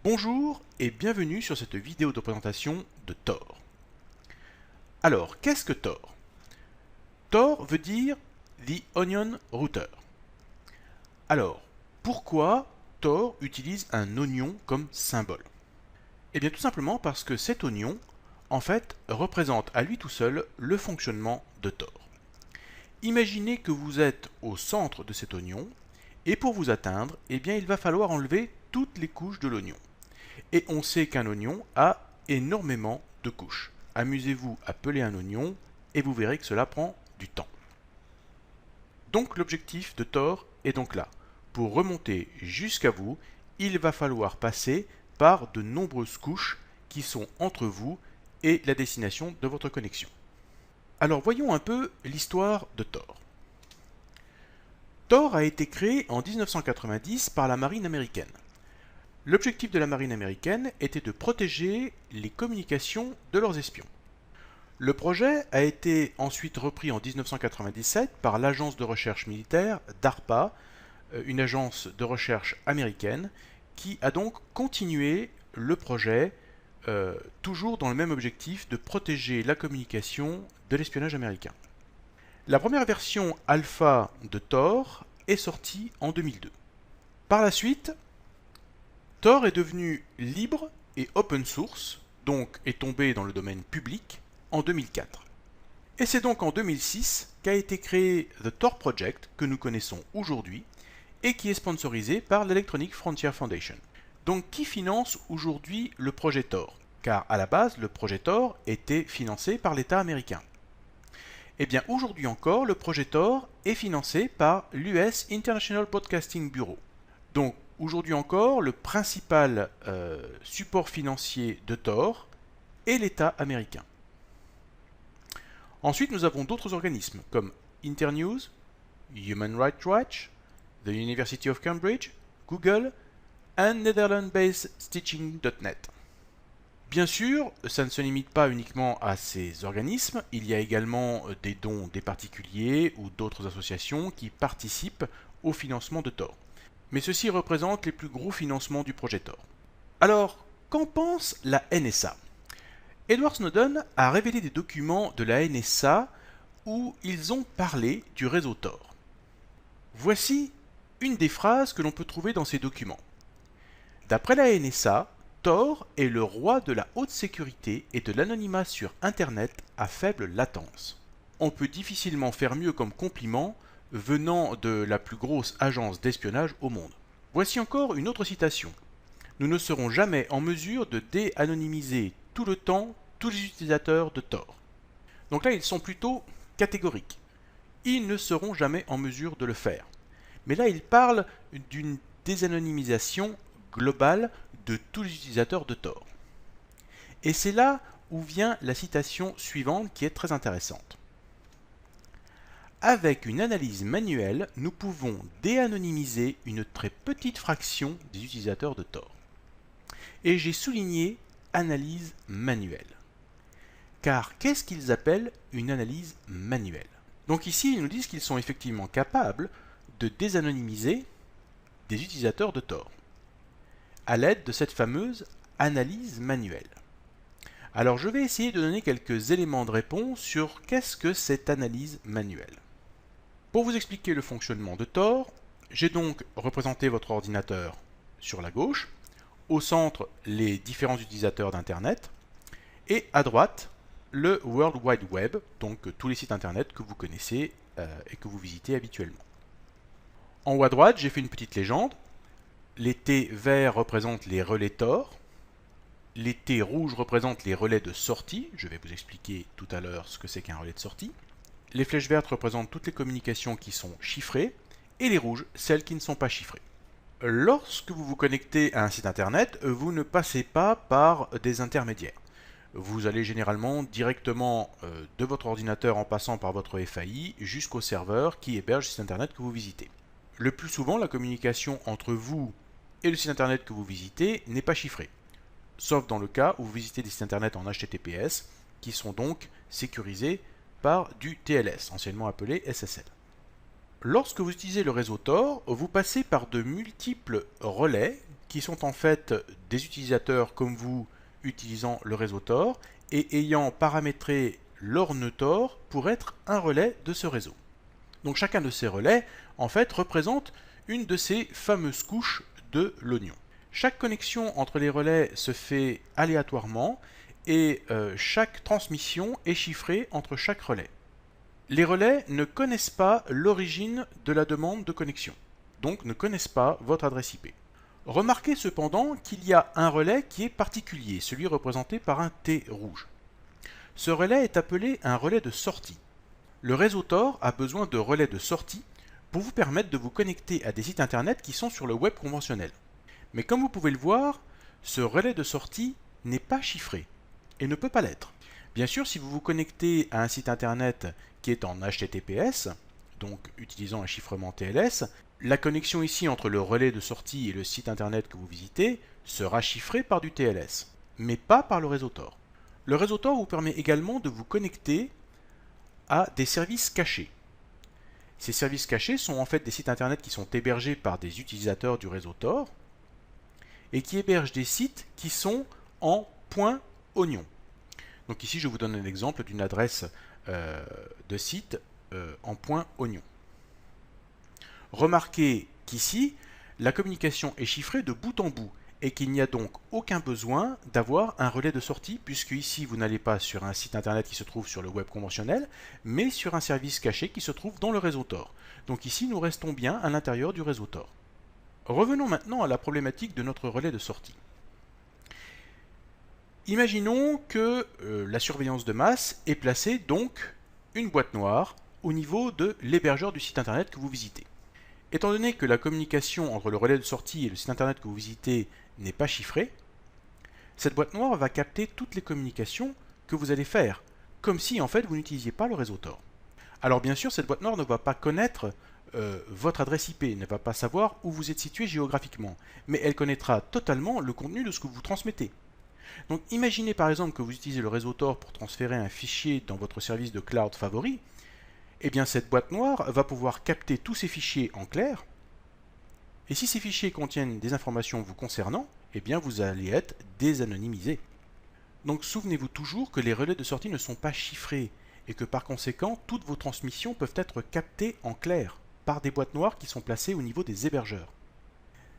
Bonjour et bienvenue sur cette vidéo de présentation de Tor. Alors, qu'est-ce que Tor? Tor veut dire The Onion Router. Alors, pourquoi Tor utilise un oignon comme symbole? Eh bien tout simplement parce que cet oignon, en fait, représente à lui tout seul le fonctionnement de Tor. Imaginez que vous êtes au centre de cet oignon, et pour vous atteindre, eh bien il va falloir enlever toutes les couches de l'oignon. Et on sait qu'un oignon a énormément de couches. Amusez-vous à peler un oignon et vous verrez que cela prend du temps. Donc l'objectif de Tor est donc là. Pour remonter jusqu'à vous, il va falloir passer par de nombreuses couches qui sont entre vous et la destination de votre connexion. Alors voyons un peu l'histoire de Tor. Tor a été créé en 1990 par la marine américaine. L'objectif de la marine américaine était de protéger les communications de leurs espions. Le projet a été ensuite repris en 1997 par l'agence de recherche militaire DARPA, une agence de recherche américaine, qui a donc continué le projet, toujours dans le même objectif de protéger la communication de l'espionnage américain. La première version alpha de Tor est sortie en 2002. Par la suite, Tor est devenu libre et open source, donc est tombé dans le domaine public, en 2004. Et c'est donc en 2006 qu'a été créé The Tor Project, que nous connaissons aujourd'hui, et qui est sponsorisé par l'Electronic Frontier Foundation. Donc qui finance aujourd'hui le projet Tor? Car à la base, le projet Tor était financé par l'État américain. Eh bien aujourd'hui encore, le projet Tor est financé par l'US International Broadcasting Bureau. Donc aujourd'hui encore, le principal support financier de Tor est l'État américain. Ensuite, nous avons d'autres organismes comme Internews, Human Rights Watch, the University of Cambridge, Google et Netherlands-based Stitching.net. Bien sûr, ça ne se limite pas uniquement à ces organismes, il y a également des dons des particuliers ou d'autres associations qui participent au financement de Tor. Mais ceci représente les plus gros financements du projet Tor. Alors, qu'en pense la NSA? Edward Snowden a révélé des documents de la NSA où ils ont parlé du réseau Tor. Voici une des phrases que l'on peut trouver dans ces documents. D'après la NSA, Tor est le roi de la haute sécurité et de l'anonymat sur Internet à faible latence. On peut difficilement faire mieux comme compliment venant de la plus grosse agence d'espionnage au monde. Voici encore une autre citation. Nous ne serons jamais en mesure de dé-anonymiser tout le temps tous les utilisateurs de Tor. Donc là, ils sont plutôt catégoriques. Ils ne seront jamais en mesure de le faire. Mais là, ils parlent d'une désanonymisation globale de tous les utilisateurs de Tor. Et c'est là où vient la citation suivante qui est très intéressante. Avec une analyse manuelle, nous pouvons déanonymiser une très petite fraction des utilisateurs de Tor. Et j'ai souligné analyse manuelle. Car qu'est-ce qu'ils appellent une analyse manuelle? Donc ici, ils nous disent qu'ils sont effectivement capables de désanonymiser des utilisateurs de Tor à l'aide de cette fameuse analyse manuelle. Alors je vais essayer de donner quelques éléments de réponse sur qu'est-ce que cette analyse manuelle. Pour vous expliquer le fonctionnement de Tor, j'ai donc représenté votre ordinateur sur la gauche, au centre les différents utilisateurs d'Internet, et à droite le World Wide Web, donc tous les sites Internet que vous connaissez et que vous visitez habituellement. En haut à droite, j'ai fait une petite légende. Les T verts représentent les relais Tor, les T rouges représentent les relais de sortie, je vais vous expliquer tout à l'heure ce que c'est qu'un relais de sortie. Les flèches vertes représentent toutes les communications qui sont chiffrées, et les rouges, celles qui ne sont pas chiffrées. Lorsque vous vous connectez à un site internet, vous ne passez pas par des intermédiaires. Vous allez généralement directement de votre ordinateur en passant par votre FAI jusqu'au serveur qui héberge le site internet que vous visitez. Le plus souvent, la communication entre vous et le site internet que vous visitez n'est pas chiffrée, sauf dans le cas où vous visitez des sites internet en HTTPS qui sont donc sécurisés par du TLS, anciennement appelé SSL. Lorsque vous utilisez le réseau Tor, vous passez par de multiples relais qui sont en fait des utilisateurs comme vous utilisant le réseau Tor et ayant paramétré leur nœud Tor pour être un relais de ce réseau. Donc chacun de ces relais, en fait, représente une de ces fameuses couches de l'oignon. Chaque connexion entre les relais se fait aléatoirement et chaque transmission est chiffrée entre chaque relais. Les relais ne connaissent pas l'origine de la demande de connexion, donc ne connaissent pas votre adresse IP. Remarquez cependant qu'il y a un relais qui est particulier, celui représenté par un T rouge. Ce relais est appelé un relais de sortie. Le réseau Tor a besoin de relais de sortie pour vous permettre de vous connecter à des sites internet qui sont sur le web conventionnel. Mais comme vous pouvez le voir, ce relais de sortie n'est pas chiffré et ne peut pas l'être. Bien sûr, si vous vous connectez à un site internet qui est en HTTPS, donc utilisant un chiffrement TLS, la connexion ici entre le relais de sortie et le site internet que vous visitez sera chiffrée par du TLS, mais pas par le réseau Tor. Le réseau Tor vous permet également de vous connecter à des services cachés. Ces services cachés sont en fait des sites internet qui sont hébergés par des utilisateurs du réseau Tor et qui hébergent des sites qui sont en .oignon. Donc ici, je vous donne un exemple d'une adresse de site en .oignon. Remarquez qu'ici, la communication est chiffrée de bout en bout et qu'il n'y a donc aucun besoin d'avoir un relais de sortie puisque ici, vous n'allez pas sur un site internet qui se trouve sur le web conventionnel, mais sur un service caché qui se trouve dans le réseau Tor. Donc ici, nous restons bien à l'intérieur du réseau Tor. Revenons maintenant à la problématique de notre relais de sortie. Imaginons que la surveillance de masse ait placé donc une boîte noire au niveau de l'hébergeur du site internet que vous visitez. Étant donné que la communication entre le relais de sortie et le site internet que vous visitez n'est pas chiffrée, cette boîte noire va capter toutes les communications que vous allez faire, comme si en fait vous n'utilisiez pas le réseau Tor. Alors bien sûr, cette boîte noire ne va pas connaître votre adresse IP, ne va pas savoir où vous êtes situé géographiquement, mais elle connaîtra totalement le contenu de ce que vous transmettez. Donc imaginez par exemple que vous utilisez le réseau Tor pour transférer un fichier dans votre service de cloud favori, eh bien cette boîte noire va pouvoir capter tous ces fichiers en clair, et si ces fichiers contiennent des informations vous concernant, eh bien vous allez être désanonymisé. Donc souvenez-vous toujours que les relais de sortie ne sont pas chiffrés, et que par conséquent, toutes vos transmissions peuvent être captées en clair, par des boîtes noires qui sont placées au niveau des hébergeurs.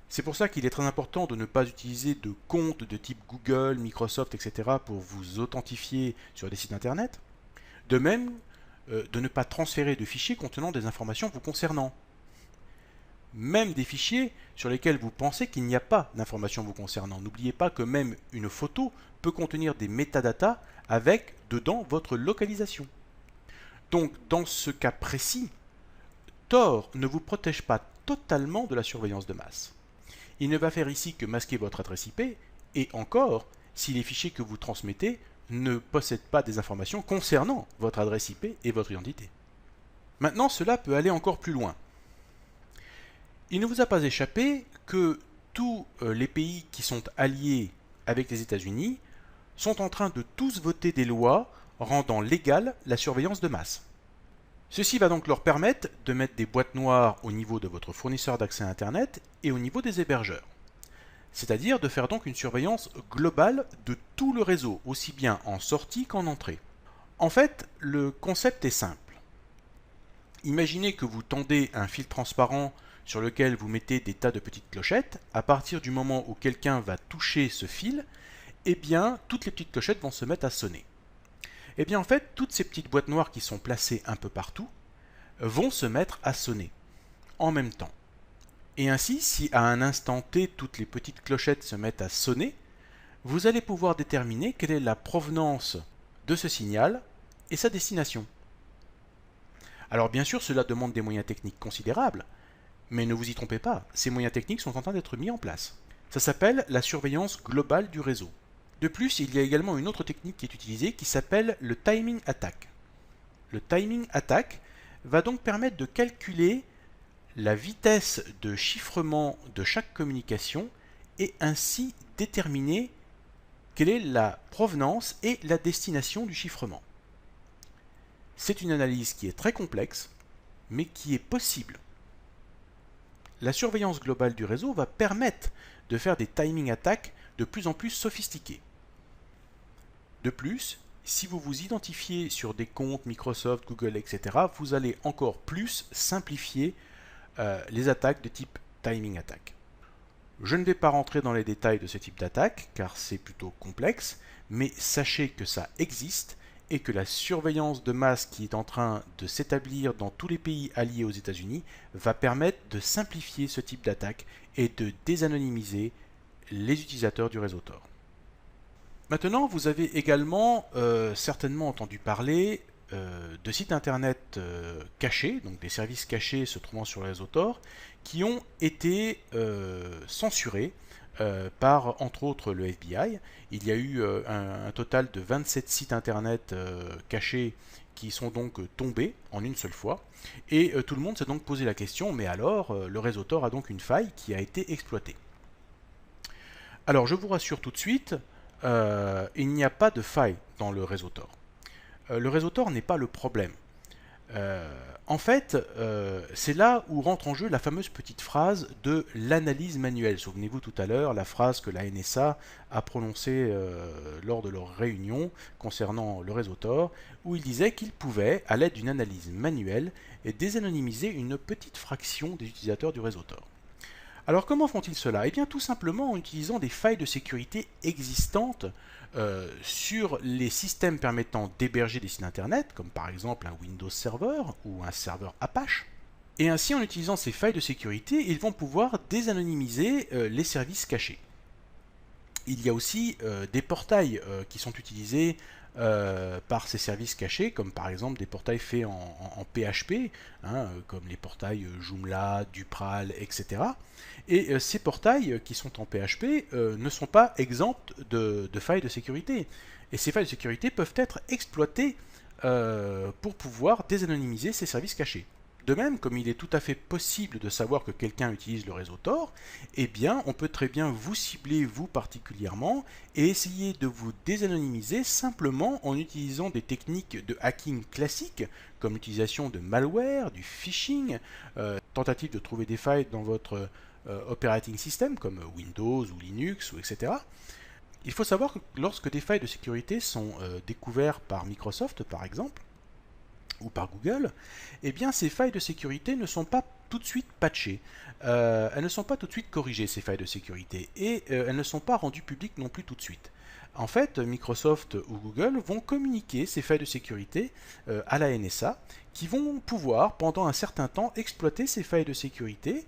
C'est pour ça qu'il est très important de ne pas utiliser de comptes de type Google, Microsoft, etc. pour vous authentifier sur des sites internet. De même, de ne pas transférer de fichiers contenant des informations vous concernant. Même des fichiers sur lesquels vous pensez qu'il n'y a pas d'informations vous concernant. N'oubliez pas que même une photo peut contenir des métadatas avec dedans votre localisation. Donc dans ce cas précis, Tor ne vous protège pas totalement de la surveillance de masse. Il ne va faire ici que masquer votre adresse IP, et encore, si les fichiers que vous transmettez ne possèdent pas des informations concernant votre adresse IP et votre identité. Maintenant, cela peut aller encore plus loin. Il ne vous a pas échappé que tous les pays qui sont alliés avec les États-Unis sont en train de tous voter des lois rendant légale la surveillance de masse. Ceci va donc leur permettre de mettre des boîtes noires au niveau de votre fournisseur d'accès à Internet et au niveau des hébergeurs. C'est-à-dire de faire donc une surveillance globale de tout le réseau, aussi bien en sortie qu'en entrée. En fait, le concept est simple. Imaginez que vous tendez un fil transparent sur lequel vous mettez des tas de petites clochettes. À partir du moment où quelqu'un va toucher ce fil, eh bien, toutes les petites clochettes vont se mettre à sonner. Eh bien, en fait, toutes ces petites boîtes noires qui sont placées un peu partout vont se mettre à sonner en même temps. Et ainsi, si à un instant T, toutes les petites clochettes se mettent à sonner, vous allez pouvoir déterminer quelle est la provenance de ce signal et sa destination. Alors bien sûr, cela demande des moyens techniques considérables, mais ne vous y trompez pas, ces moyens techniques sont en train d'être mis en place. Ça s'appelle la surveillance globale du réseau. De plus, il y a également une autre technique qui est utilisée qui s'appelle le timing attack. Le timing attack va donc permettre de calculer la vitesse de chiffrement de chaque communication et ainsi déterminer quelle est la provenance et la destination du chiffrement. C'est une analyse qui est très complexe, mais qui est possible. La surveillance globale du réseau va permettre de faire des timing attacks de plus en plus sophistiqués. De plus, si vous vous identifiez sur des comptes Microsoft, Google, etc., vous allez encore plus simplifier les attaques de type timing attack. Je ne vais pas rentrer dans les détails de ce type d'attaque, car c'est plutôt complexe, mais sachez que ça existe et que la surveillance de masse qui est en train de s'établir dans tous les pays alliés aux États-Unis va permettre de simplifier ce type d'attaque et de désanonymiser les utilisateurs du réseau Tor. Maintenant, vous avez également certainement entendu parler de sites internet cachés, donc des services cachés se trouvant sur le réseau Tor, qui ont été censurés par, entre autres, le FBI. Il y a eu un total de 27 sites internet cachés qui sont donc tombés en une seule fois. Et tout le monde s'est donc posé la question, mais alors, le réseau Tor a donc une faille qui a été exploitée. Alors, je vous rassure tout de suite, il n'y a pas de faille dans le réseau Tor. Le réseau Tor n'est pas le problème. En fait, c'est là où rentre en jeu la fameuse petite phrase de l'analyse manuelle. Souvenez-vous tout à l'heure, la phrase que la NSA a prononcée lors de leur réunion concernant le réseau Tor, où il disait qu'ils pouvaient, à l'aide d'une analyse manuelle, désanonymiser une petite fraction des utilisateurs du réseau Tor. Alors comment font-ils cela? Eh bien tout simplement en utilisant des failles de sécurité existantes sur les systèmes permettant d'héberger des sites internet, comme par exemple un Windows Server ou un serveur Apache. Et ainsi, en utilisant ces failles de sécurité, ils vont pouvoir désanonymiser les services cachés. Il y a aussi des portails qui sont utilisés par ces services cachés, comme par exemple des portails faits en PHP, hein, comme les portails Joomla, Drupal, etc. Et ces portails qui sont en PHP ne sont pas exempts de failles de sécurité. Et ces failles de sécurité peuvent être exploitées pour pouvoir désanonymiser ces services cachés. De même, comme il est tout à fait possible de savoir que quelqu'un utilise le réseau Tor, eh bien, on peut très bien vous cibler, vous particulièrement, et essayer de vous désanonymiser simplement en utilisant des techniques de hacking classiques, comme l'utilisation de malware, du phishing, tentative de trouver des failles dans votre operating system, comme Windows ou Linux, etc. Il faut savoir que lorsque des failles de sécurité sont découvertes par Microsoft, par exemple, ou par Google, eh bien ces failles de sécurité ne sont pas tout de suite patchées. Elles ne sont pas tout de suite corrigées, ces failles de sécurité, et elles ne sont pas rendues publiques non plus tout de suite. En fait, Microsoft ou Google vont communiquer ces failles de sécurité à la NSA, qui vont pouvoir, pendant un certain temps, exploiter ces failles de sécurité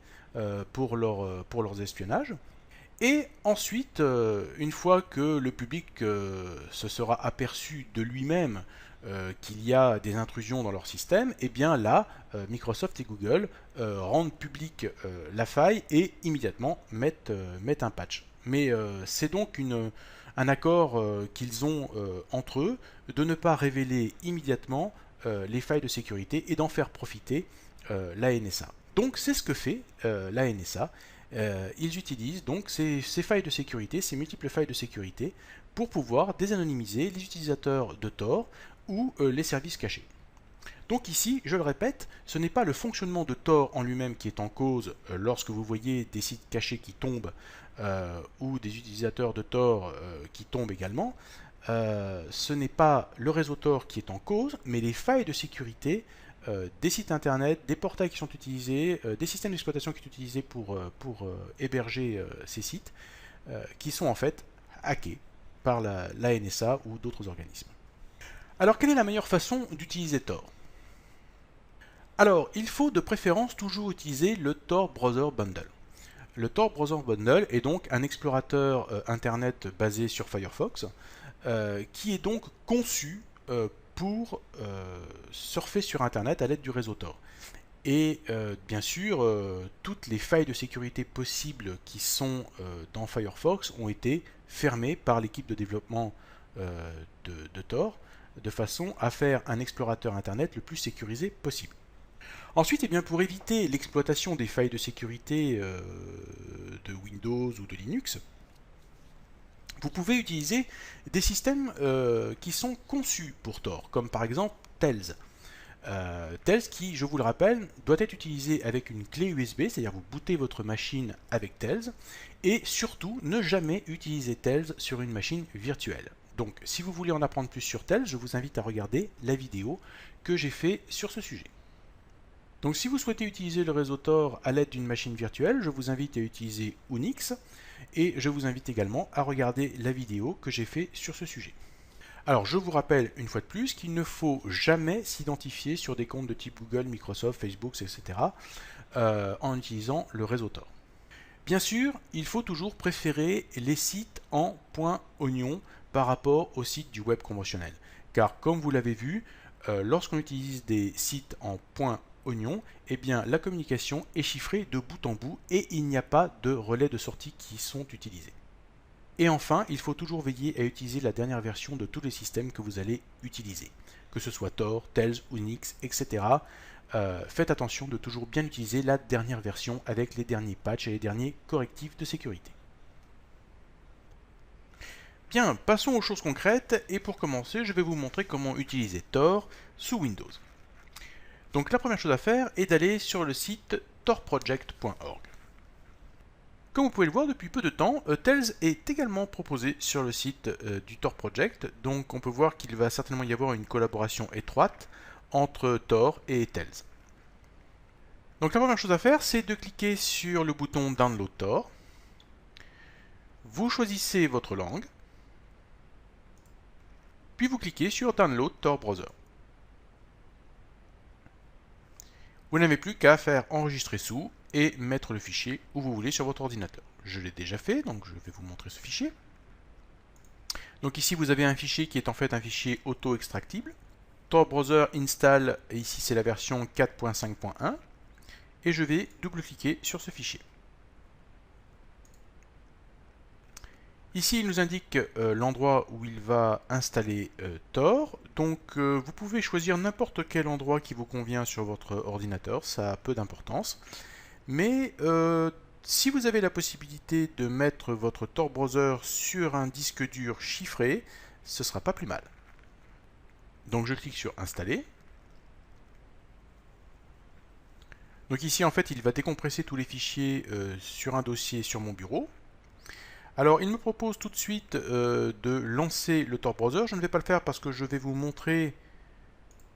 pour leurs espionnages. Et ensuite, une fois que le public se sera aperçu de lui-même qu'il y a des intrusions dans leur système, et bien là, Microsoft et Google rendent publique la faille et immédiatement mettent un patch. Mais c'est donc un accord qu'ils ont entre eux de ne pas révéler immédiatement les failles de sécurité et d'en faire profiter la NSA. Donc c'est ce que fait la NSA. Ils utilisent donc ces failles de sécurité, ces multiples failles de sécurité, pour pouvoir désanonymiser les utilisateurs de Tor ou les services cachés. Donc ici, je le répète, ce n'est pas le fonctionnement de Tor en lui-même qui est en cause lorsque vous voyez des sites cachés qui tombent ou des utilisateurs de Tor qui tombent également. Ce n'est pas le réseau Tor qui est en cause, mais les failles de sécurité des sites internet, des portails qui sont utilisés, des systèmes d'exploitation qui sont utilisés pour héberger ces sites, qui sont en fait hackés par la NSA ou d'autres organismes. Alors, quelle est la meilleure façon d'utiliser Tor? Alors, il faut de préférence toujours utiliser le Tor Browser Bundle. Le Tor Browser Bundle est donc un explorateur internet basé sur Firefox, qui est donc conçu pour surfer sur internet à l'aide du réseau Tor. Et bien sûr, toutes les failles de sécurité possibles qui sont dans Firefox ont été fermées par l'équipe de développement de Tor, de façon à faire un explorateur internet le plus sécurisé possible. Ensuite, eh bien, pour éviter l'exploitation des failles de sécurité de Windows ou de Linux, vous pouvez utiliser des systèmes qui sont conçus pour Tor, comme par exemple Tails. Tails qui, je vous le rappelle, doit être utilisé avec une clé USB, c'est-à-dire vous bootez votre machine avec Tails, et surtout ne jamais utiliser Tails sur une machine virtuelle. Donc si vous voulez en apprendre plus sur Tails, je vous invite à regarder la vidéo que j'ai fait sur ce sujet. Donc si vous souhaitez utiliser le réseau Tor à l'aide d'une machine virtuelle, je vous invite à utiliser Unix, et je vous invite également à regarder la vidéo que j'ai fait sur ce sujet. Alors, je vous rappelle une fois de plus qu'il ne faut jamais s'identifier sur des comptes de type Google, Microsoft, Facebook, etc. En utilisant le réseau Tor. Bien sûr, il faut toujours préférer les sites en .oignon par rapport aux sites du web conventionnel. Car comme vous l'avez vu, lorsqu'on utilise des sites en .oignon, eh bien, la communication est chiffrée de bout en bout et il n'y a pas de relais de sortie qui sont utilisés. Et enfin, il faut toujours veiller à utiliser la dernière version de tous les systèmes que vous allez utiliser, que ce soit Tor, Tails, Unix, etc. Faites attention de toujours bien utiliser la dernière version avec les derniers patchs et les derniers correctifs de sécurité. Bien, passons aux choses concrètes, et pour commencer, je vais vous montrer comment utiliser Tor sous Windows. Donc la première chose à faire est d'aller sur le site torproject.org. Comme vous pouvez le voir, depuis peu de temps, Tails est également proposé sur le site du Tor Project, donc on peut voir qu'il va certainement y avoir une collaboration étroite entre Tor et Tails. Donc la première chose à faire, c'est de cliquer sur le bouton Download Tor. Vous choisissez votre langue, puis vous cliquez sur Download Tor Browser. Vous n'avez plus qu'à faire enregistrer sous et mettre le fichier où vous voulez sur votre ordinateur. Je l'ai déjà fait, donc je vais vous montrer ce fichier. Donc ici vous avez un fichier qui est en fait un fichier auto-extractible. Tor Browser install, et ici c'est la version 4.5.1. Et je vais double-cliquer sur ce fichier. Ici, il nous indique l'endroit où il va installer Tor. Donc, vous pouvez choisir n'importe quel endroit qui vous convient sur votre ordinateur. Ça a peu d'importance. Mais si vous avez la possibilité de mettre votre Tor Browser sur un disque dur chiffré, ce sera pas plus mal. Donc, je clique sur Installer. Donc ici, en fait, il va décompresser tous les fichiers sur un dossier sur mon bureau. Alors, il me propose tout de suite de lancer le Tor Browser. Je ne vais pas le faire parce que je vais vous montrer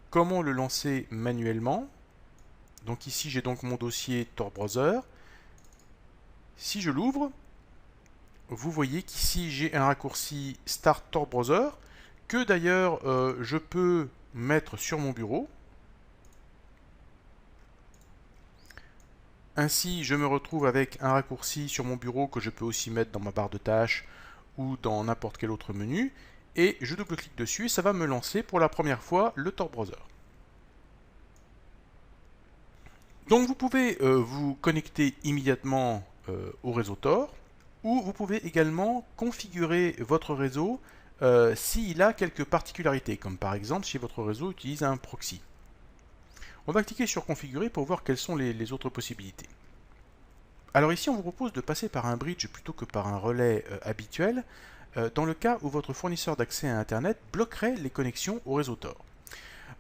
comment le lancer manuellement. Donc ici, j'ai donc mon dossier Tor Browser. Si je l'ouvre, vous voyez qu'ici, j'ai un raccourci Start Tor Browser que d'ailleurs, je peux mettre sur mon bureau. Ainsi, je me retrouve avec un raccourci sur mon bureau que je peux aussi mettre dans ma barre de tâches ou dans n'importe quel autre menu. Et je double-clique dessus et ça va me lancer pour la première fois le Tor Browser. Donc vous pouvez vous connecter immédiatement au réseau Tor, ou vous pouvez également configurer votre réseau s'il a quelques particularités, comme par exemple si votre réseau utilise un proxy. On va cliquer sur Configurer pour voir quelles sont les autres possibilités. Alors ici, on vous propose de passer par un bridge plutôt que par un relais habituel, dans le cas où votre fournisseur d'accès à Internet bloquerait les connexions au réseau Tor.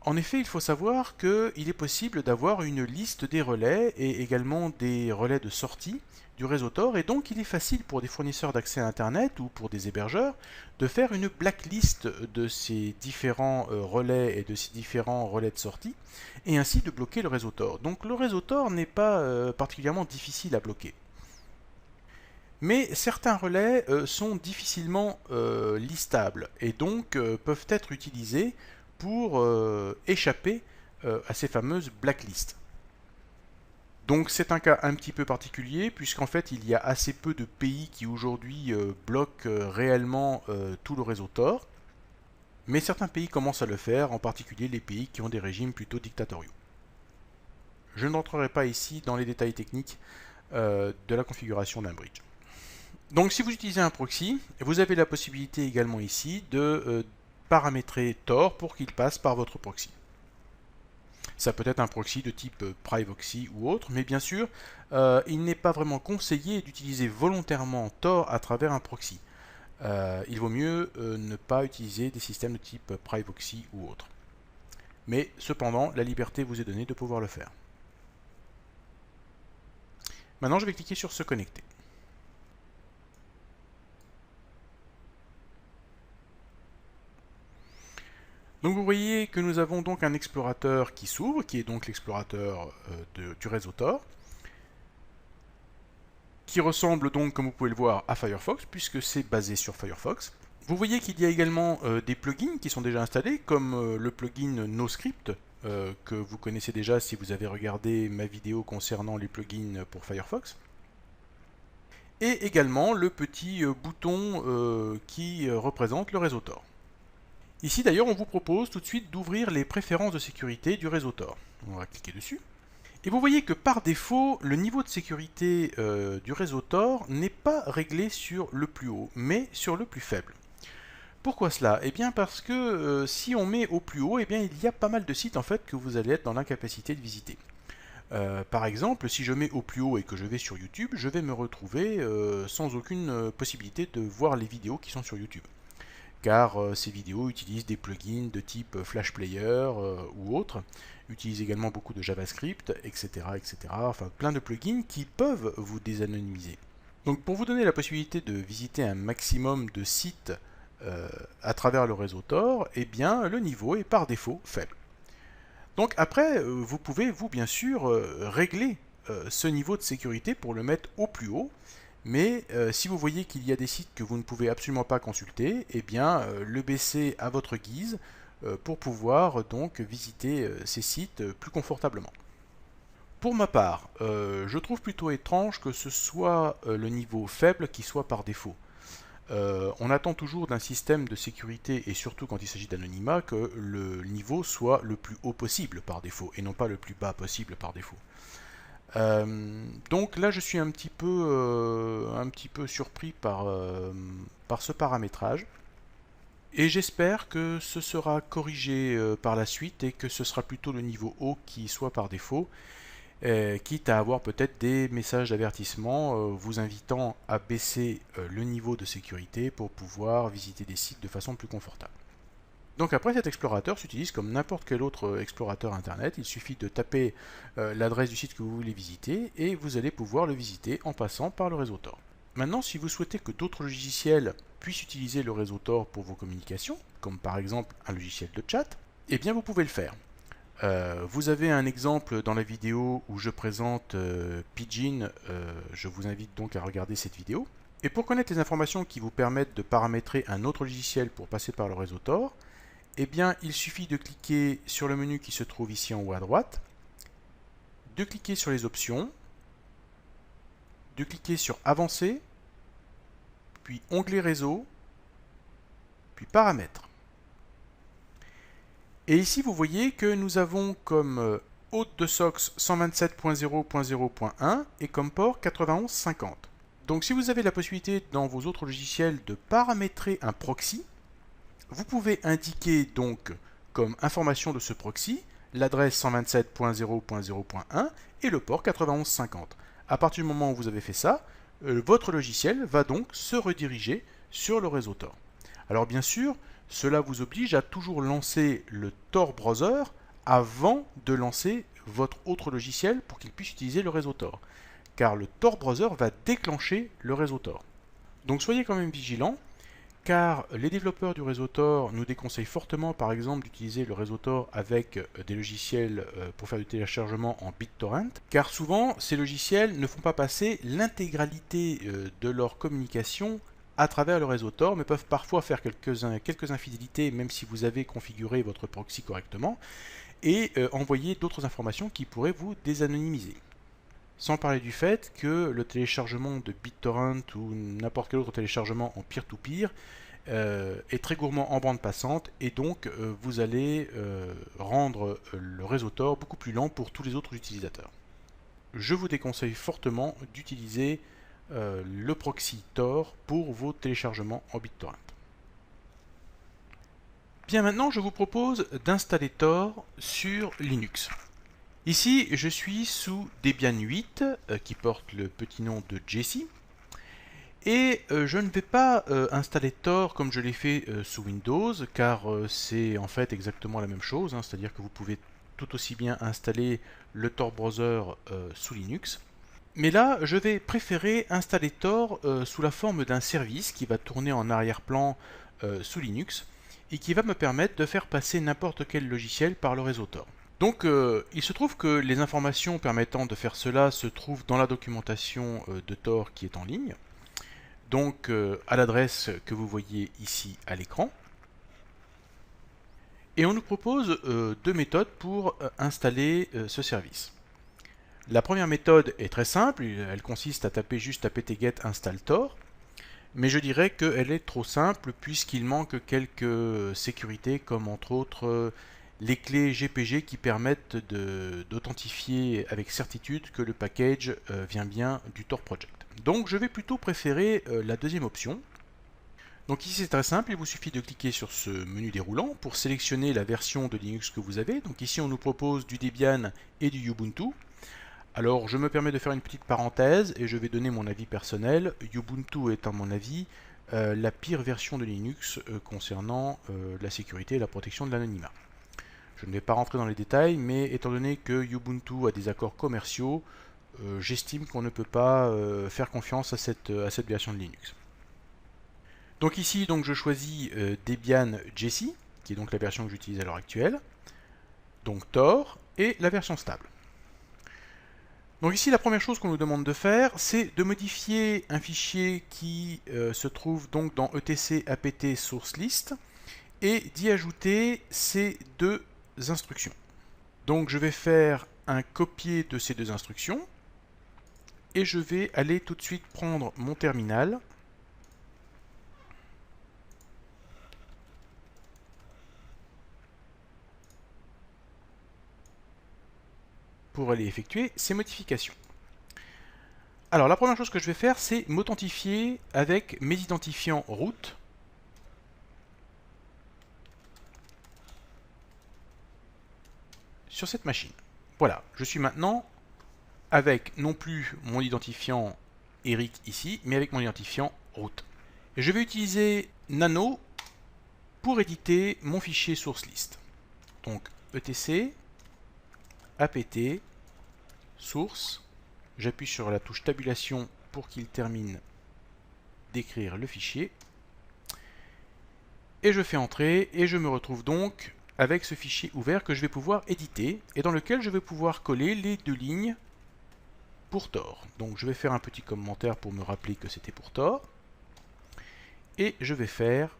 En effet, il faut savoir qu'il est possible d'avoir une liste des relais et également des relais de sortie du réseau Tor, et donc il est facile pour des fournisseurs d'accès à Internet ou pour des hébergeurs de faire une blacklist de ces différents relais et de ces différents relais de sortie, et ainsi de bloquer le réseau Tor. Donc le réseau Tor n'est pas particulièrement difficile à bloquer. Mais certains relais sont difficilement listables et donc peuvent être utilisés pour échapper à ces fameuses blacklists. Donc c'est un cas un petit peu particulier puisqu'en fait il y a assez peu de pays qui aujourd'hui bloquent réellement tout le réseau Tor. Mais certains pays commencent à le faire, en particulier les pays qui ont des régimes plutôt dictatoriaux. Je n'entrerai pas ici dans les détails techniques de la configuration d'un bridge. Donc si vous utilisez un proxy, vous avez la possibilité également ici de paramétrer Tor pour qu'il passe par votre proxy. Ça peut être un proxy de type Privoxy ou autre, mais bien sûr, il n'est pas vraiment conseillé d'utiliser volontairement Tor à travers un proxy. Il vaut mieux ne pas utiliser des systèmes de type Privoxy ou autre. mais cependant, la liberté vous est donnée de pouvoir le faire. Maintenant, je vais cliquer sur se connecter. Donc vous voyez que nous avons donc un explorateur qui s'ouvre, qui est donc l'explorateur du réseau Tor, qui ressemble donc, comme vous pouvez le voir, à Firefox, puisque c'est basé sur Firefox. Vous voyez qu'il y a également des plugins qui sont déjà installés, comme le plugin NoScript, que vous connaissez déjà si vous avez regardé ma vidéo concernant les plugins pour Firefox. Et également le petit bouton qui représente le réseau Tor. Ici d'ailleurs on vous propose tout de suite d'ouvrir les préférences de sécurité du réseau Tor. On va cliquer dessus. Et vous voyez que par défaut, le niveau de sécurité du réseau Tor n'est pas réglé sur le plus haut, mais sur le plus faible. Pourquoi cela? Eh bien parce que si on met au plus haut, eh bien il y a pas mal de sites en fait que vous allez être dans l'incapacité de visiter. Par exemple, si je mets au plus haut et que je vais sur YouTube, je vais me retrouver sans aucune possibilité de voir les vidéos qui sont sur YouTube. Car ces vidéos utilisent des plugins de type Flash Player ou autres, utilisent également beaucoup de JavaScript, etc., etc. Enfin, plein de plugins qui peuvent vous désanonymiser. Donc pour vous donner la possibilité de visiter un maximum de sites à travers le réseau Tor, eh bien le niveau est par défaut faible. Donc après, vous pouvez, vous bien sûr, régler ce niveau de sécurité pour le mettre au plus haut. Mais si vous voyez qu'il y a des sites que vous ne pouvez absolument pas consulter, eh bien le baisser à votre guise pour pouvoir donc visiter ces sites plus confortablement. Pour ma part, je trouve plutôt étrange que ce soit le niveau faible qui soit par défaut. On attend toujours d'un système de sécurité, et surtout quand il s'agit d'anonymat, que le niveau soit le plus haut possible par défaut, et non pas le plus bas possible par défaut. Donc là je suis un petit peu surpris par ce paramétrage et j'espère que ce sera corrigé par la suite et que ce sera plutôt le niveau haut qui soit par défaut, quitte à avoir peut-être des messages d'avertissement vous invitant à baisser le niveau de sécurité pour pouvoir visiter des sites de façon plus confortable. Donc après, cet explorateur s'utilise comme n'importe quel autre explorateur internet. Il suffit de taper l'adresse du site que vous voulez visiter et vous allez pouvoir le visiter en passant par le réseau Tor. Maintenant, si vous souhaitez que d'autres logiciels puissent utiliser le réseau Tor pour vos communications, comme par exemple un logiciel de chat, eh bien vous pouvez le faire. Vous avez un exemple dans la vidéo où je présente Pidgin, je vous invite donc à regarder cette vidéo. Et pour connaître les informations qui vous permettent de paramétrer un autre logiciel pour passer par le réseau Tor, eh bien, il suffit de cliquer sur le menu qui se trouve ici en haut à droite, de cliquer sur les options, de cliquer sur Avancer, puis Onglet Réseau, puis Paramètres. Et ici, vous voyez que nous avons comme hôte de SOCKS 127.0.0.1 et comme port 9150. Donc si vous avez la possibilité dans vos autres logiciels de paramétrer un proxy, vous pouvez indiquer donc comme information de ce proxy l'adresse 127.0.0.1 et le port 9150. À partir du moment où vous avez fait ça, votre logiciel va donc se rediriger sur le réseau Tor. Alors bien sûr, cela vous oblige à toujours lancer le Tor Browser avant de lancer votre autre logiciel pour qu'il puisse utiliser le réseau Tor. Car le Tor Browser va déclencher le réseau Tor. Donc soyez quand même vigilants, car les développeurs du réseau Tor nous déconseillent fortement par exemple d'utiliser le réseau Tor avec des logiciels pour faire du téléchargement en BitTorrent, car souvent ces logiciels ne font pas passer l'intégralité de leur communication à travers le réseau Tor, mais peuvent parfois faire quelques infidélités même si vous avez configuré votre proxy correctement, et envoyer d'autres informations qui pourraient vous désanonymiser. Sans parler du fait que le téléchargement de BitTorrent ou n'importe quel autre téléchargement en peer-to-peer est très gourmand en bande passante et donc vous allez rendre le réseau Tor beaucoup plus lent pour tous les autres utilisateurs. Je vous déconseille fortement d'utiliser le proxy Tor pour vos téléchargements en BitTorrent. Bien, maintenant je vous propose d'installer Tor sur Linux. Ici, je suis sous Debian 8, qui porte le petit nom de Jessie. Et je ne vais pas installer Tor comme je l'ai fait sous Windows, car c'est en fait exactement la même chose, hein, c'est-à-dire que vous pouvez tout aussi bien installer le Tor Browser sous Linux. Mais là, je vais préférer installer Tor sous la forme d'un service qui va tourner en arrière-plan sous Linux et qui va me permettre de faire passer n'importe quel logiciel par le réseau Tor. Donc il se trouve que les informations permettant de faire cela se trouvent dans la documentation de Tor qui est en ligne. Donc à l'adresse que vous voyez ici à l'écran. Et on nous propose deux méthodes pour installer ce service. La première méthode est très simple, elle consiste à taper juste apt-get install Tor, mais je dirais qu'elle est trop simple puisqu'il manque quelques sécurités comme entre autres les clés GPG qui permettent d'authentifier avec certitude que le package vient bien du Tor Project. Donc je vais plutôt préférer la deuxième option. Donc ici c'est très simple, il vous suffit de cliquer sur ce menu déroulant pour sélectionner la version de Linux que vous avez. Donc ici on nous propose du Debian et du Ubuntu. Alors je me permets de faire une petite parenthèse et je vais donner mon avis personnel. Ubuntu est à mon avis la pire version de Linux concernant la sécurité et la protection de l'anonymat. Je ne vais pas rentrer dans les détails, mais étant donné que Ubuntu a des accords commerciaux, j'estime qu'on ne peut pas faire confiance à cette version de Linux. Donc ici, donc, je choisis Debian Jessie, qui est donc la version que j'utilise à l'heure actuelle, donc Tor, et la version stable. Donc ici, la première chose qu'on nous demande de faire, c'est de modifier un fichier qui se trouve donc dans etc apt source list, et d'y ajouter ces deux instructions. Donc je vais faire un copier de ces deux instructions, et je vais aller tout de suite prendre mon terminal, pour aller effectuer ces modifications. Alors la première chose que je vais faire, c'est m'authentifier avec mes identifiants root. Sur cette machine. Voilà, je suis maintenant avec non plus mon identifiant Eric ici, mais avec mon identifiant root. Et je vais utiliser nano pour éditer mon fichier source list. Donc etc apt source, j'appuie sur la touche tabulation pour qu'il termine d'écrire le fichier, et je fais entrer, et je me retrouve donc avec ce fichier ouvert que je vais pouvoir éditer, et dans lequel je vais pouvoir coller les deux lignes pour Tor. Donc je vais faire un petit commentaire pour me rappeler que c'était pour Tor, et je vais faire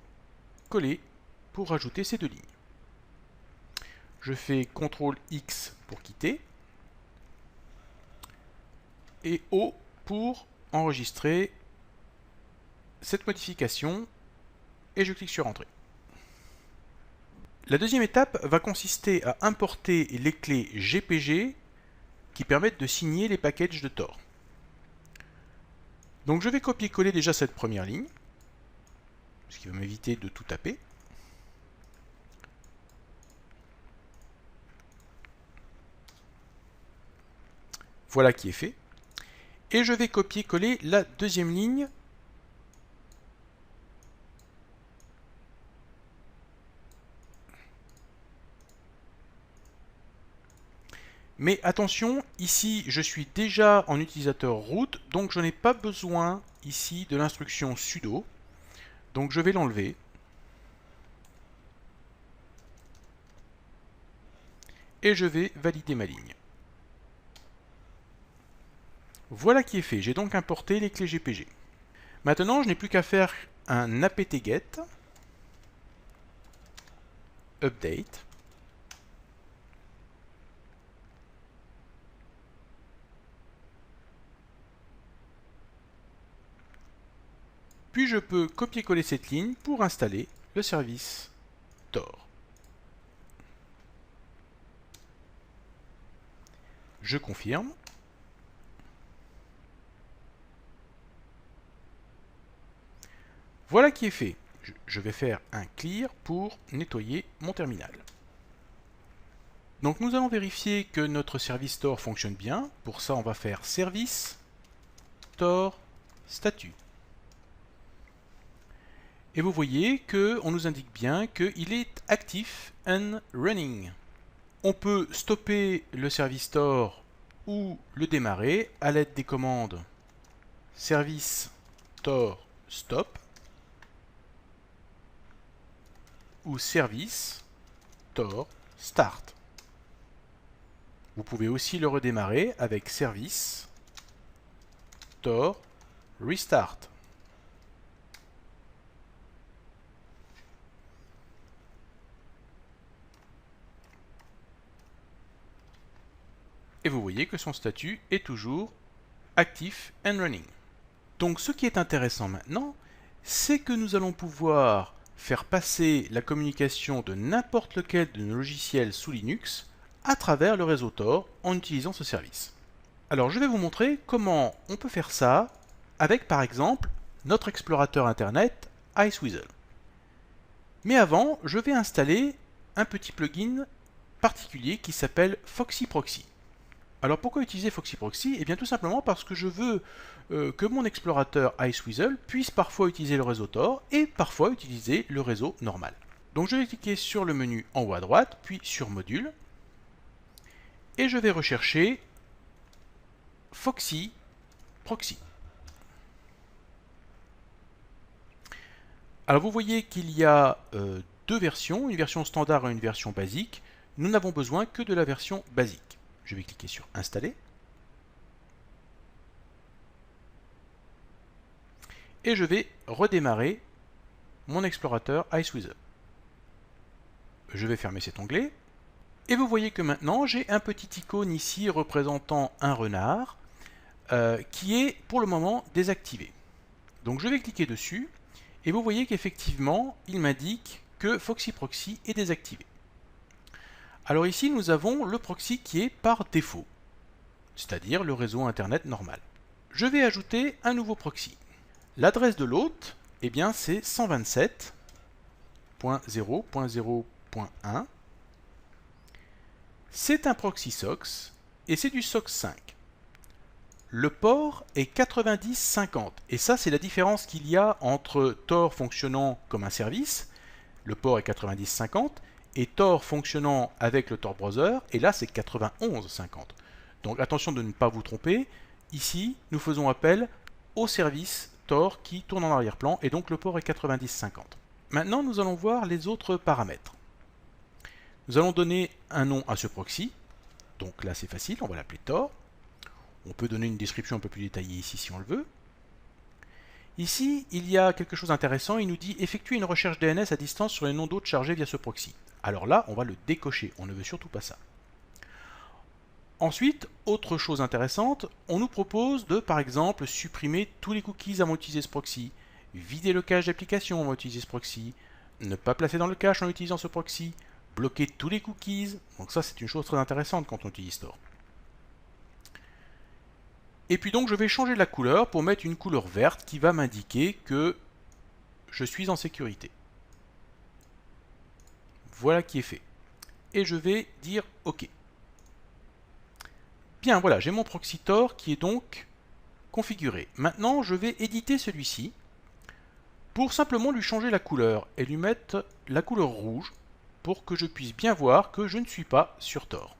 coller pour rajouter ces deux lignes. Je fais CTRL X pour quitter, et O pour enregistrer cette modification, et je clique sur Entrée. La deuxième étape va consister à importer les clés GPG qui permettent de signer les packages de Tor. Donc je vais copier-coller déjà cette première ligne, ce qui va m'éviter de tout taper. Voilà qui est fait. Et je vais copier-coller la deuxième ligne mais attention, ici je suis déjà en utilisateur root, donc je n'ai pas besoin ici de l'instruction sudo. Donc je vais l'enlever. Et je vais valider ma ligne. Voilà qui est fait, j'ai donc importé les clés GPG. Maintenant, je n'ai plus qu'à faire un apt-get update. Puis je peux copier-coller cette ligne pour installer le service Tor. Je confirme. Voilà qui est fait. Je vais faire un clear pour nettoyer mon terminal. Donc nous allons vérifier que notre service Tor fonctionne bien. Pour ça, on va faire service Tor statut. Et vous voyez qu'on nous indique bien qu'il est actif and running. On peut stopper le service Tor ou le démarrer à l'aide des commandes service Tor stop ou service Tor start. Vous pouvez aussi le redémarrer avec service Tor restart. Et vous voyez que son statut est toujours actif and running. Donc ce qui est intéressant maintenant, c'est que nous allons pouvoir faire passer la communication de n'importe lequel de nos logiciels sous Linux à travers le réseau Tor en utilisant ce service. Alors je vais vous montrer comment on peut faire ça avec par exemple notre explorateur internet Iceweasel. Mais avant, je vais installer un petit plugin particulier qui s'appelle Foxy Proxy. Alors pourquoi utiliser Foxy Proxy? Eh bien tout simplement parce que je veux que mon explorateur Iceweasel puisse parfois utiliser le réseau Tor et parfois utiliser le réseau normal. Donc je vais cliquer sur le menu en haut à droite, puis sur Module, et je vais rechercher Foxy Proxy. Alors vous voyez qu'il y a deux versions, une version standard et une version basique. Nous n'avons besoin que de la version basique. Je vais cliquer sur Installer. Et je vais redémarrer mon explorateur Iceweasel. Je vais fermer cet onglet. Et vous voyez que maintenant, j'ai un petit icône ici représentant un renard qui est pour le moment désactivé. Donc je vais cliquer dessus et vous voyez qu'effectivement, il m'indique que Foxy Proxy est désactivé. Alors ici, nous avons le proxy qui est par défaut, c'est-à-dire le réseau Internet normal. Je vais ajouter un nouveau proxy. L'adresse de l'hôte, eh bien, c'est 127.0.0.1. C'est un proxy SOX et c'est du SOX 5. Le port est 9050 et ça, c'est la différence qu'il y a entre Tor fonctionnant comme un service, le port est 9050, et Tor fonctionnant avec le Tor Browser, et là c'est 9150. Donc attention de ne pas vous tromper, ici nous faisons appel au service Tor qui tourne en arrière-plan, et donc le port est 9050. Maintenant nous allons voir les autres paramètres. Nous allons donner un nom à ce proxy, donc là c'est facile, on va l'appeler Tor. On peut donner une description un peu plus détaillée ici si on le veut. Ici, il y a quelque chose d'intéressant, il nous dit effectuer une recherche DNS à distance sur les noms d'hôtes chargés via ce proxy. Alors là, on va le décocher, on ne veut surtout pas ça. Ensuite, autre chose intéressante, on nous propose de, par exemple, supprimer tous les cookies avant d'utiliser ce proxy, vider le cache d'application avant d'utiliser ce proxy, ne pas placer dans le cache en utilisant ce proxy, bloquer tous les cookies, donc ça c'est une chose très intéressante quand on utilise Tor. Et puis donc je vais changer la couleur pour mettre une couleur verte qui va m'indiquer que je suis en sécurité. Voilà qui est fait. Et je vais dire OK. Bien, voilà, j'ai mon proxy Tor qui est donc configuré. Maintenant, je vais éditer celui-ci pour simplement lui changer la couleur et lui mettre la couleur rouge pour que je puisse bien voir que je ne suis pas sur Tor.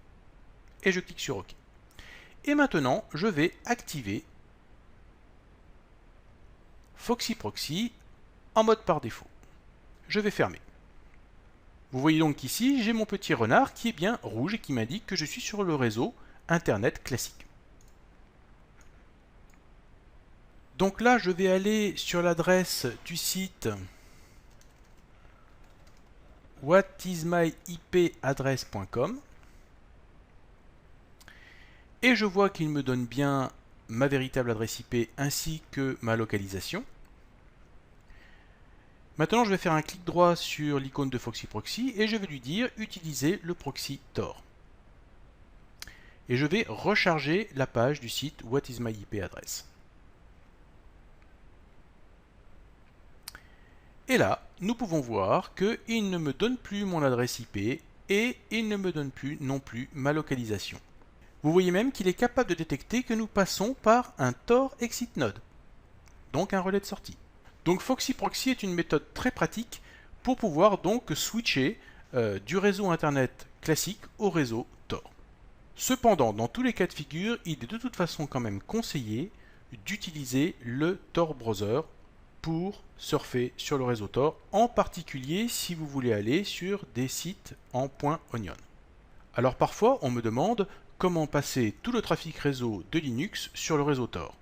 Et je clique sur OK. Et maintenant, je vais activer Foxy Proxy en mode par défaut. Je vais fermer. Vous voyez donc qu'ici, j'ai mon petit renard qui est bien rouge et qui m'indique que je suis sur le réseau Internet classique. Donc là, je vais aller sur l'adresse du site whatismyipaddress.com et je vois qu'il me donne bien ma véritable adresse IP ainsi que ma localisation. Maintenant, je vais faire un clic droit sur l'icône de Foxy Proxy et je vais lui dire utiliser le proxy Tor. Et je vais recharger la page du site whatismyipaddress. Et là, nous pouvons voir qu'il ne me donne plus mon adresse IP et il ne me donne plus non plus ma localisation. Vous voyez même qu'il est capable de détecter que nous passons par un Tor Exit Node, donc un relais de sortie. Donc Foxy Proxy est une méthode très pratique pour pouvoir donc switcher du réseau Internet classique au réseau Tor. Cependant, dans tous les cas de figure, il est de toute façon quand même conseillé d'utiliser le Tor Browser pour surfer sur le réseau Tor, en particulier si vous voulez aller sur des sites en .onion. Alors parfois, on me demande comment passer tout le trafic réseau de Linux sur le réseau Tor.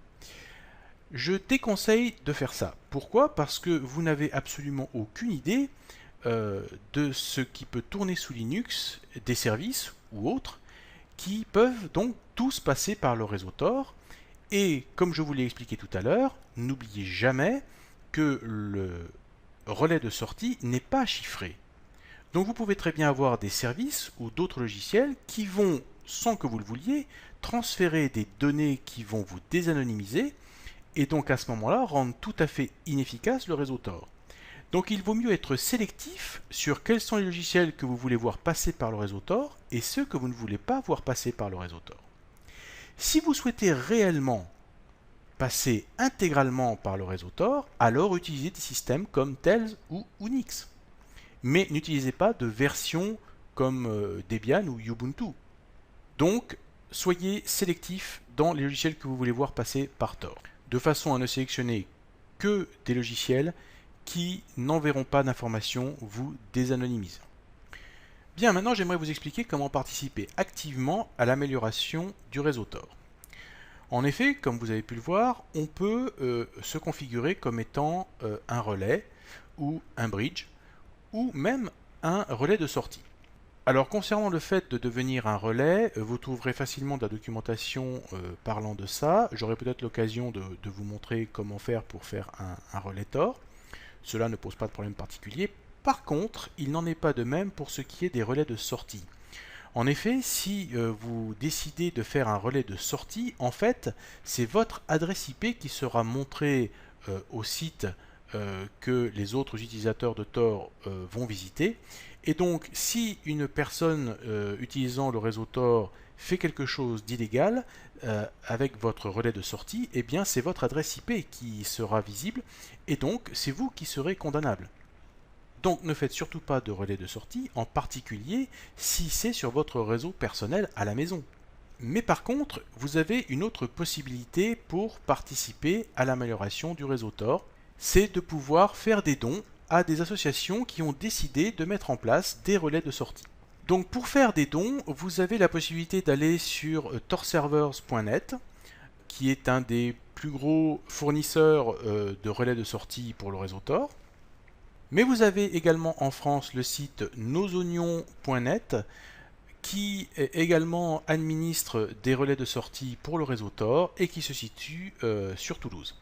Je déconseille de faire ça. Pourquoi? Parce que vous n'avez absolument aucune idée de ce qui peut tourner sous Linux, des services ou autres, qui peuvent donc tous passer par le réseau Tor. Et comme je vous l'ai expliqué tout à l'heure, n'oubliez jamais que le relais de sortie n'est pas chiffré. Donc vous pouvez très bien avoir des services ou d'autres logiciels qui vont, sans que vous le vouliez, transférer des données qui vont vous désanonymiser et donc à ce moment-là rendre tout à fait inefficace le réseau Tor. Donc il vaut mieux être sélectif sur quels sont les logiciels que vous voulez voir passer par le réseau Tor et ceux que vous ne voulez pas voir passer par le réseau Tor. Si vous souhaitez réellement passer intégralement par le réseau Tor, alors utilisez des systèmes comme Tails ou Unix. Mais n'utilisez pas de versions comme Debian ou Ubuntu. Donc, soyez sélectif dans les logiciels que vous voulez voir passer par Tor, de façon à ne sélectionner que des logiciels qui n'enverront pas d'informations vous désanonymisant. Bien, maintenant j'aimerais vous expliquer comment participer activement à l'amélioration du réseau Tor. En effet, comme vous avez pu le voir, on peut se configurer comme étant un relais ou un bridge ou même un relais de sortie. Alors concernant le fait de devenir un relais, vous trouverez facilement de la documentation parlant de ça. J'aurai peut-être l'occasion de vous montrer comment faire pour faire un relais Tor. Cela ne pose pas de problème particulier. Par contre, il n'en est pas de même pour ce qui est des relais de sortie. En effet, si vous décidez de faire un relais de sortie, en fait, c'est votre adresse IP qui sera montrée au site que les autres utilisateurs de Tor vont visiter. Et donc, si une personne utilisant le réseau Tor fait quelque chose d'illégal avec votre relais de sortie, eh bien c'est votre adresse IP qui sera visible et donc c'est vous qui serez condamnable. Donc ne faites surtout pas de relais de sortie, en particulier si c'est sur votre réseau personnel à la maison. Mais par contre, vous avez une autre possibilité pour participer à l'amélioration du réseau Tor, c'est de pouvoir faire des dons à des associations qui ont décidé de mettre en place des relais de sortie. Donc pour faire des dons, vous avez la possibilité d'aller sur torservers.net, qui est un des plus gros fournisseurs de relais de sortie pour le réseau Tor. Mais vous avez également en France le site nosoignons.net, qui également administre des relais de sortie pour le réseau Tor et qui se situe sur Toulouse.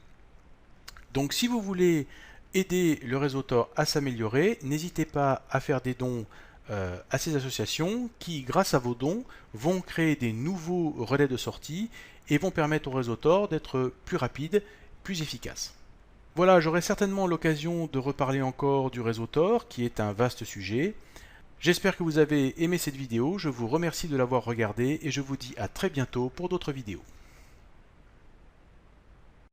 Donc si vous voulez aider le réseau Tor à s'améliorer, n'hésitez pas à faire des dons à ces associations qui, grâce à vos dons, vont créer des nouveaux relais de sortie et vont permettre au réseau Tor d'être plus rapide, plus efficace. Voilà, j'aurai certainement l'occasion de reparler encore du réseau Tor, qui est un vaste sujet. J'espère que vous avez aimé cette vidéo, je vous remercie de l'avoir regardée et je vous dis à très bientôt pour d'autres vidéos.